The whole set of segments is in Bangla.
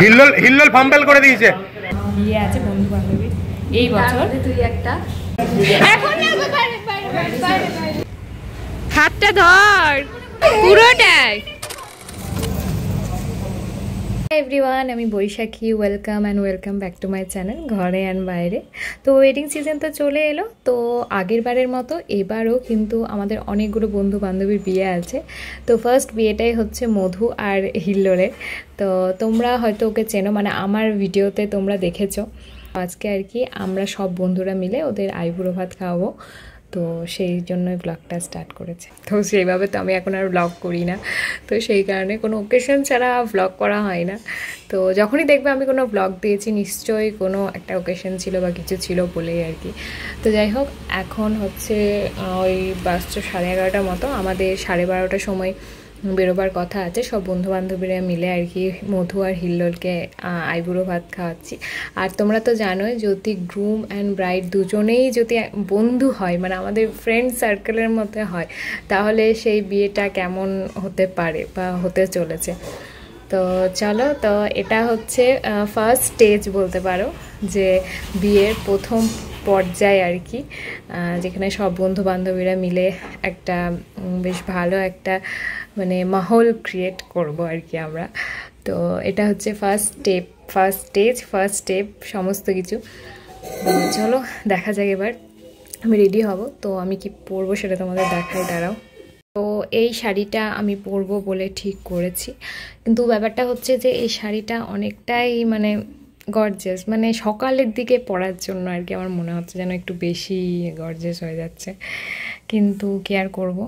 হিল্লোল হিল্লোল ফাম্বেল করে দিয়েছে। বিয়ে আছে বন্ধু বান্ধবী এই বছর। তুই একটা এখন হাতটা ধর পুরোটাই। এভরিওয়ান, আমি Baishakhi. Welcome and welcome back to my channel ঘরে অ্যান্ড বাইরে। তো ওয়েডিং সিজন তো চলে এলো, তো আগের বারের মতো এবারও কিন্তু আমাদের অনেকগুলো বন্ধু বান্ধবীর বিয়ে আছে। তো ফার্স্ট বিয়েটাই হচ্ছে মধু আর হিল্লোলের। তো তোমরা হয়তো ওকে চেনো, মানে আমার ভিডিওতে তোমরা দেখেছো। আজকে আর কি আমরা সব বন্ধুরা মিলে ওদের আইবুড়ো ভাত খাওয়াবো, তো সেই জন্যই ব্লগটা স্টার্ট করেছে। তো সেইভাবে তো আমি এখন আর ব্লগ করি না, তো সেই কারণে কোনো ওকেশন ছাড়া ব্লগ করা হয় না। তো যখনই দেখবে আমি কোনো ব্লগ দিয়েছি নিশ্চয়ই কোনো একটা ওকেশন ছিল বা কিছু ছিল বলেই আর কি। তো যাই হোক, এখন হচ্ছে ওই বাজছে 11:30 মতো। আমাদের 12:30টার সময় বেরোবার কথা আছে। সব বন্ধুবান্ধবীরা মিলে আর কি মধু আর হিল্লোলকে আইবুড়ো ভাত খাওয়াচ্ছি। আর তোমরা তো জানোই, যদি গ্রুম অ্যান্ড ব্রাইড দুজনেই যদি বন্ধু হয়, মানে আমাদের ফ্রেন্ড সার্কেলের মধ্যে হয়, তাহলে সেই বিয়েটা কেমন হতে পারে বা হতে চলেছে। তো চলো, তো এটা হচ্ছে ফার্স্ট স্টেজ বলতে পারো, যে বিয়ের প্রথম পর্যায়ে আর কি, যেখানে সব বন্ধু বান্ধবীরা মিলে একটা বেশ ভালো একটা মানে মাহল ক্রিয়েট করব আর কি আমরা। তো এটা হচ্ছে first step, first stage, first step সমস্ত কিছু। চলো দেখা যাক, এবার আমি রেডি হব। তো আমি কি পরবো সেটা তোমাদের দেখাই, দাঁড়াও। তো এই শাড়িটা আমি পরবো বলে ঠিক করেছি, কিন্তু ব্যাপারটা হচ্ছে যে এই শাড়িটা অনেকটাই মানে গর্জিয়াস, মানে সকালের দিকে পরার জন্য আর কি আমার মনে হচ্ছে যেন একটু বেশি গর্জিয়াস হয়ে যাচ্ছে। কিন্তু কি আর করবো,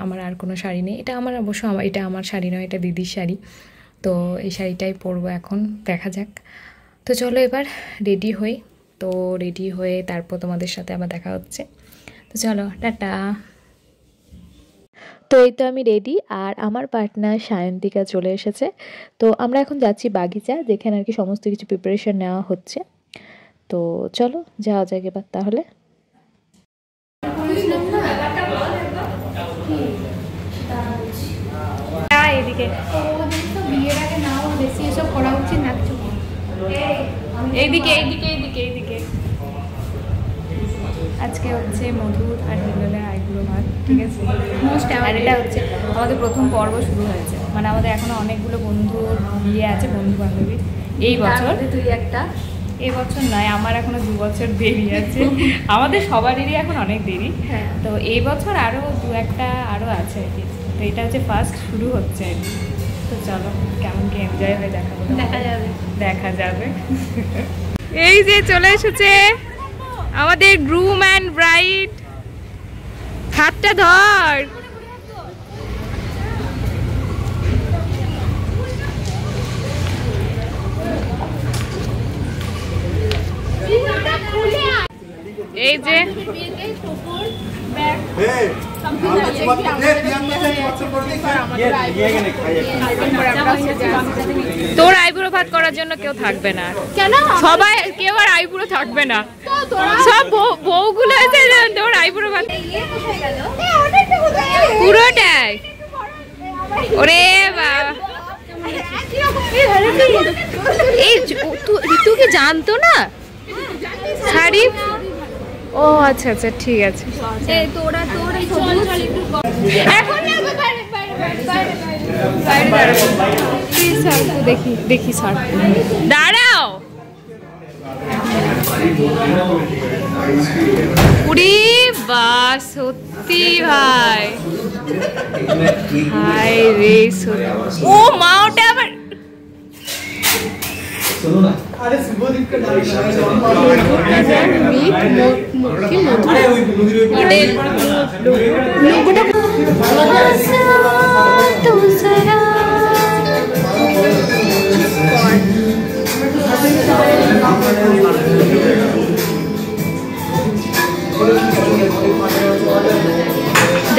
আমার আর কোনো শাড়ি নেই। এটা আমার অবশ্য এটা আমার শাড়ি নয়, এটা দিদির শাড়ি। তো এই শাড়িটাই পরবো এখন, দেখা যাক। তো চলো এবার রেডি হই। তো রেডি হয়ে তারপর তোমাদের সাথে আবার দেখা হচ্ছে। তো চলো, টাটা। তো এই তো আমি রেডি, আর আমার পার্টনার সায়ন্তিকা চলে এসেছে। তো আমরা এখন যাচ্ছি বাগিচা, যেখানে আর কি সমস্ত কিছু প্রিপারেশন নেওয়া হচ্ছে। তো চলো যাওয়া যাক এবার তাহলে। এইদিকে বিয়ের আগে নাও বেশি এসব করা উচিত না। এইদিকে এইদিকে এইদিকে এইদিকে। আজকে হচ্ছে মধুর আর হিল্লোলের আইবুড়ো ভাত, ঠিক আছে। আর এটা হচ্ছে আমাদের প্রথম পর্ব শুরু হয়েছে, মানে আমাদের এখনো অনেকগুলো বন্ধুর বিয়ে আছে, বন্ধু বান্ধবী এই বছর। তুই একটা এই বছর নয়, আমার এখনো 2 বছর দেরি আছে। আমাদের সবারই এখন অনেক দেরি। তো এই বছর আরও 2-1টা আরও আছে আর কি। তো এটা হচ্ছে ফার্স্ট শুরু হচ্ছে আর কি। তো চলো কেমন কি এনজয় হয়ে দেখাবো, দেখা যাবে দেখা যাবে। এই যে চলে এসেছে আমাদের গ্রুম অ্যান্ড ব্রাইড। হাতটা ধর। এই যে তোর আইবুড়ো ভাত করার জন্য কেউ থাকবে না, কেন? সবাই কেউ আর আইবুড়ো থাকবে না, সব বউগুলো আছে তোর আইবুড়ো ভাত পুরোটাই। ওরে বাবা, এই ঋতুকে জানতো না শাড়ি। ও আচ্ছা আচ্ছা, ঠিক আছে। দেখি দেখি স্যার, দাঁড়াও। উড়ি বা সত্যি ভাই, হাই রে সত্যি। ও মা, ওটা আবার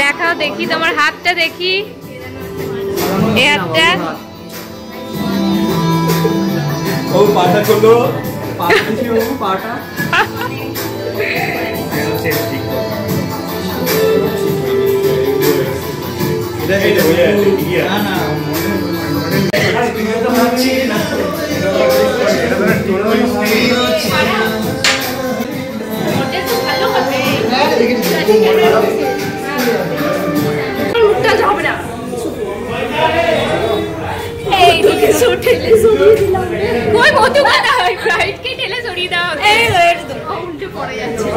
দেখাও, দেখি তোমার হাতটা, দেখি এই হাতটা। ও পাটা করলো, পাটা কি ও পাটা এটা না না ঠেলে সরিয়ে দিলাম কই মধু কথা রাইট কে ঠেলে সরিয়ে দাও এই রেড তো উল্টে পড়ে যাচ্ছে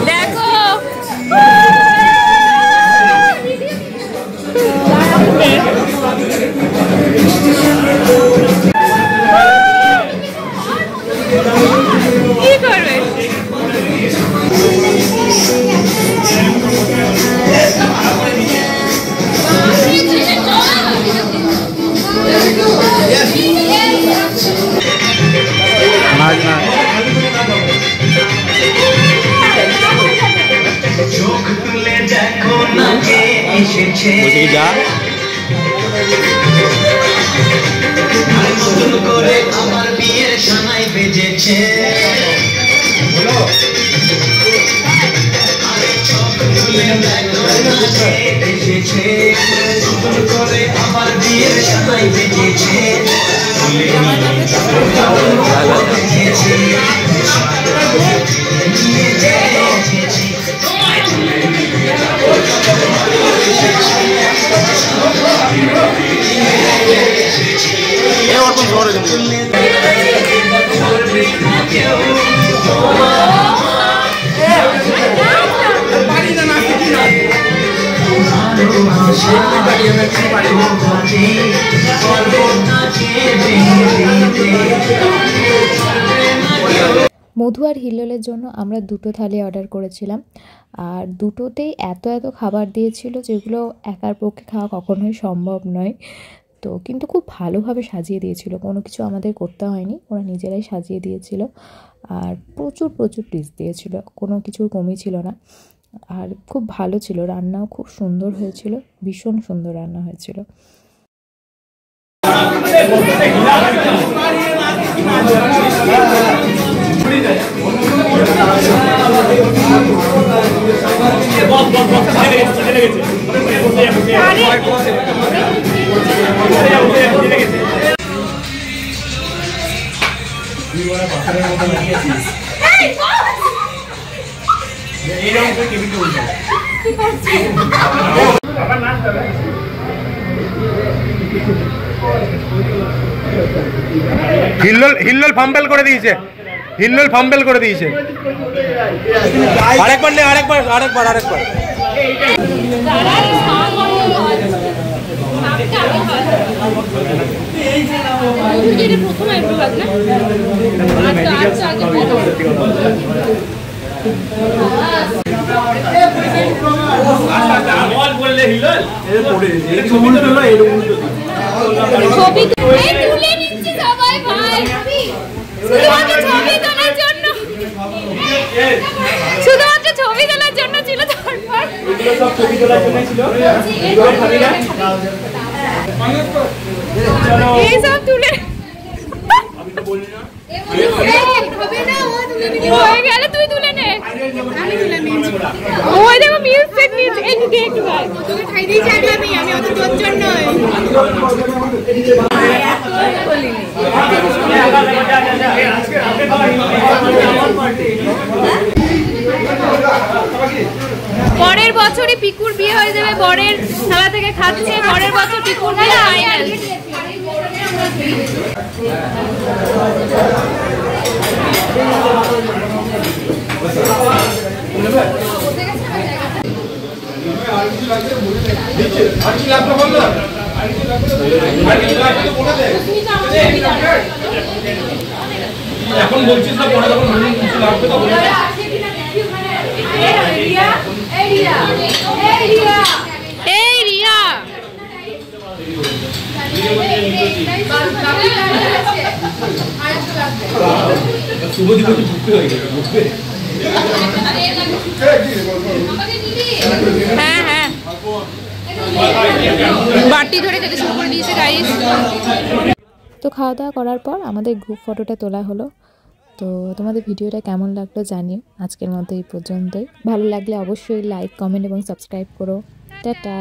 দেখো কি করবে চোখ তুলে দেখো না কে এসেছে নতুন করে আমার বিয়ের সানাই বেজেছে চোখ তুলে দেখো না কে এসেছে নতুন করে আমার বিয়ের সানাই বেজেছে মধু আর হিল্লোলের জন্য আমরা দুটো থালি অর্ডার করেছিলাম আর দুটোতেই এত এত খাবার দিয়েছিল যেগুলো একার পক্ষে খাওয়া কখনোই সম্ভব নয় তো কিন্তু খুব ভালোভাবে সাজিয়ে দিয়েছিল কোনো কিছু আমাদের করতে হয়নি ওরা নিজেরাই সাজিয়ে দিয়েছিল আর প্রচুর প্রচুর ডিশ দিয়েছিল কোনো কিছুর কমই ছিল না আর খুব ভালো ছিল রান্নাও খুব সুন্দর হয়েছিল ভীষণ সুন্দর রান্না হয়েছিল হিল্লোল ফাম্বেল করে দিয়েছে আরেকবার নে আরেকবার শুধুমাত্র ছবি তোলার জন্য ছিল এই সব তুলে হয়ে গেলে তুই তুলে নে ওই দেখো মিউজিক নিচে এদিকে একটু ভাই তোকে খাই দিয়েছি আমি অত তোর জন্য পরের বছরই পিকুর বিয়ে হয়ে যাবে বরের থালা থেকে খাচ্ছে পরের বছর পিকুর বিয়ে ফাইনাল এখন বলছিস না পরে যখন কিছু লাগবে তো বলে এই রিয়া শুভদীপ বুঝতে হয়ে গেছে বুঝতে হ্যাঁ হ্যাঁ বাটি ধরে খেতে শুরু করে দিয়েছে গাইস তো খাওয়া দাওয়া করার পর আমাদের গ্রুপ ফটোটা তোলা হলো তো তোমাদের ভিডিওটা কেমন লাগলো জানিও। আজকের মতো এই পর্যন্তই। ভালো লাগলে অবশ্যই লাইক, কমেন্ট এবং সাবস্ক্রাইব করো। টাটা।